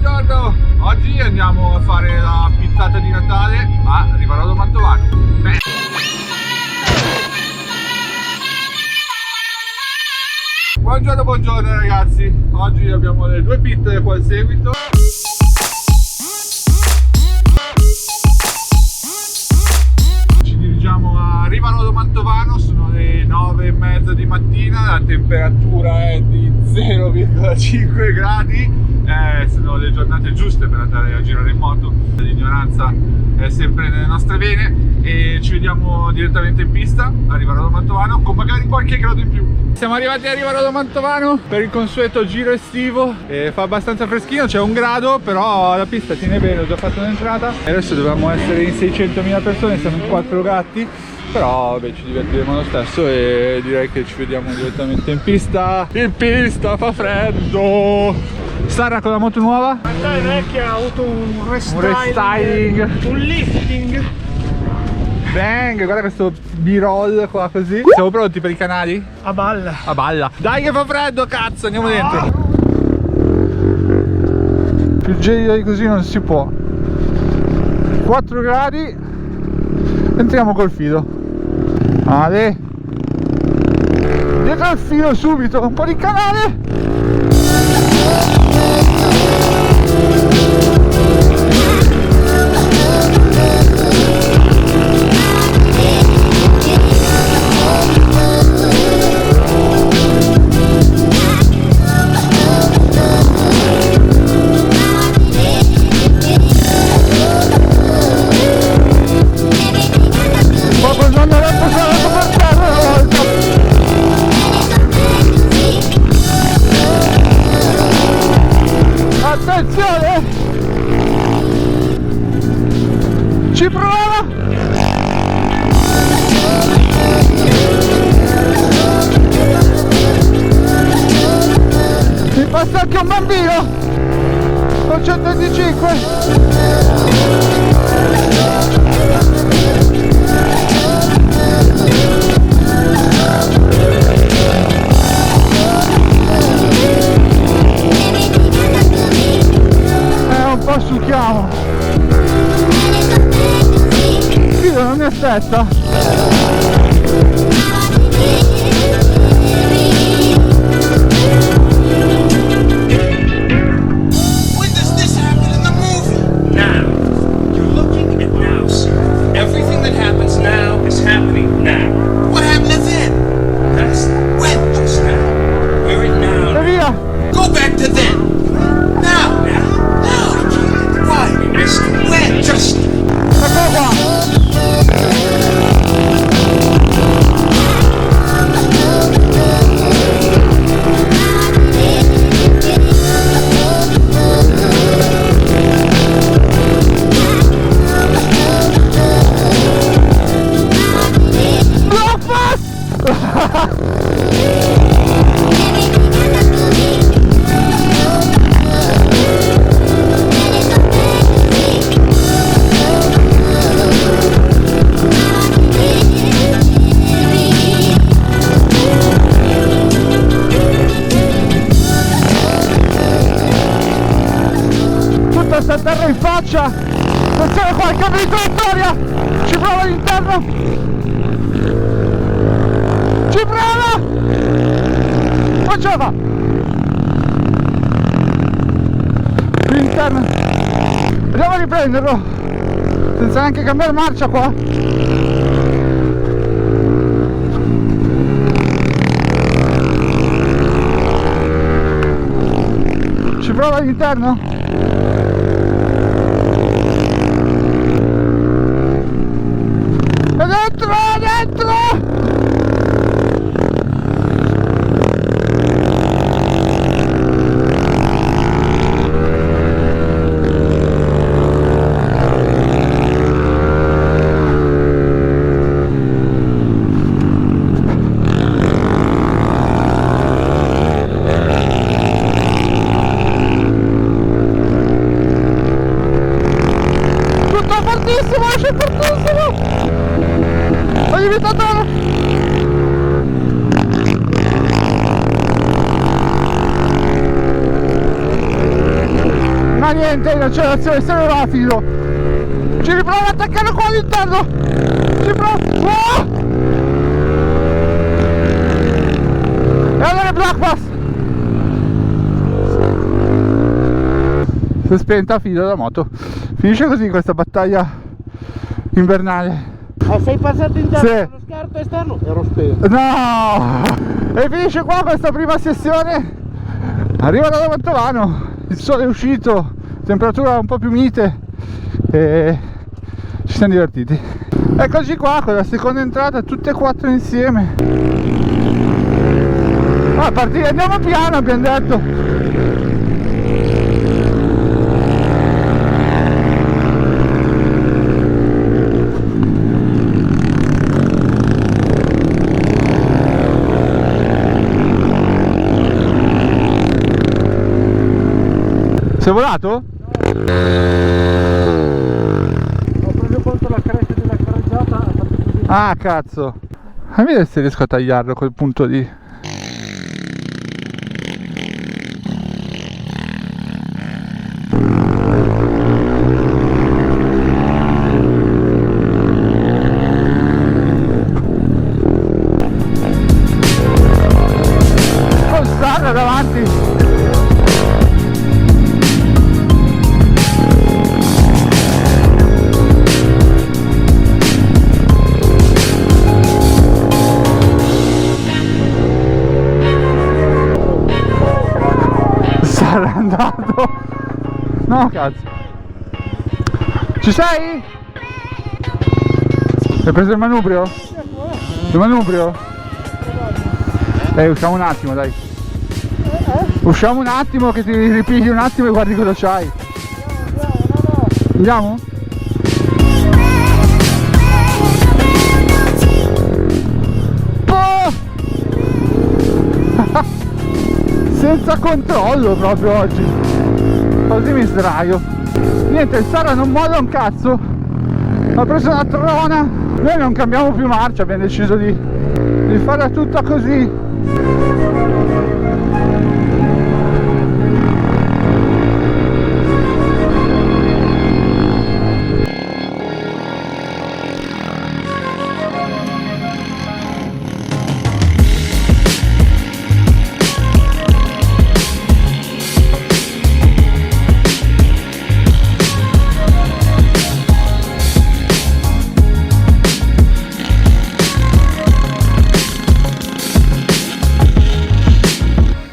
Buongiorno, oggi andiamo a fare la pizzata di Natale a Rivarodo Mantovano. Buongiorno ragazzi, oggi abbiamo le due pizze qua al seguito. Ci dirigiamo a Rivarodo Mantovano, sono le 9:30 di mattina, la temperatura è di 0,5 gradi. Sono le giornate giuste per andare a girare in moto, l'ignoranza è sempre nelle nostre vene e ci vediamo direttamente in pista a Rivarodo Mantovano con magari qualche grado in più. Siamo arrivati a Rivarodo Mantovano per il consueto giro estivo e fa abbastanza freschino, c'è 1 grado, però la pista tiene bene, ho già fatto un'entrata e adesso dobbiamo essere in 600.000 persone, siamo in 4 gatti. Però vabbè, ci divertiremo lo stesso e direi che ci vediamo direttamente in pista. In pista fa freddo! Sara con la moto nuova? È vecchia, ha avuto un restyling, un lifting. Bang, guarda questo b-roll qua così. Siamo pronti per i canali? A balla. A balla. Dai che fa freddo, cazzo, andiamo dentro. Più gelido di così non si può. 4 gradi. Entriamo col filo. Ale. Dietro al filo subito, un po' di canale. Attenzione! Ci prova! Mi passa anche un bambino! Con 125! Succhiamo. Fido non mi aspetta. When does this happen in the movie? Now. You're looking at now, sir. Everything that happens now is happening now. What happened then? That's when just now. We're in now. E via. Go back to then. Now. When? Just... Eccolo qua! Sta terra in faccia. Attenzione qua, il cambio di traiettoria. Ci prova all'interno. Ci prova. Non ce la fa. L'interno. Andiamo a riprenderlo senza neanche cambiare marcia qua. Ci prova all'interno. Dentro! Tutto fortissimo, c'è fortissimo! Ho evitato! niente in accelerazione, se non rapido. Ci riprovo ad attaccarlo qua all'interno. Ci provo. Oh! E allora è Black Pass. Si è spenta, fido da moto. Finisce così questa battaglia invernale. sei passato interno Sì. con lo scarto esterno? Ero spento. No! E finisce qua questa prima sessione. Arriva da Mantovano, il sole è uscito, temperatura un po' più mite e ci siamo divertiti. Eccoci qua con la seconda entrata, tutte e quattro insieme. Ah, partire, andiamo piano, abbiamo detto. Sei volato? Ho preso conto la cresta della carreggiata, ha fatto così. Ah, cazzo. Fammi vedere se riesco a tagliarlo quel punto lì. Con strada davanti. Sarà andato. No, cazzo. Ci sei? Hai preso il manubrio? Il manubrio? Usciamo un attimo, dai. Usciamo un attimo che ti ripigli un attimo e guardi cosa c'hai. Andiamo? Senza controllo proprio oggi, così mi sdraio. Niente, il Sara non molla un cazzo, ha preso una trona. Noi non cambiamo più marcia, abbiamo deciso di farla tutta così.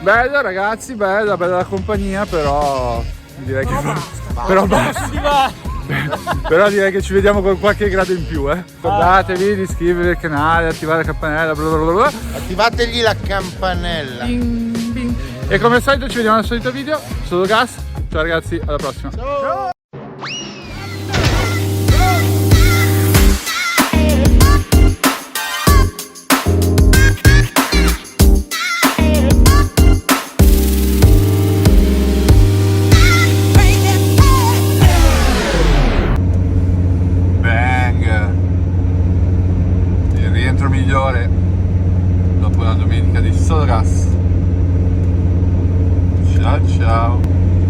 Bello ragazzi, bella la compagnia, però direi che però direi che ci vediamo con qualche grado in più, Ricordatevi di iscrivervi al canale, attivare la campanella, bla bla bla bla. Attivategli la campanella. Bing, bing. E come al solito ci vediamo nel solito video. Sono Gas, ciao ragazzi, alla prossima. Ciao. Migliore dopo una domenica di solo gas. Ciao ciao.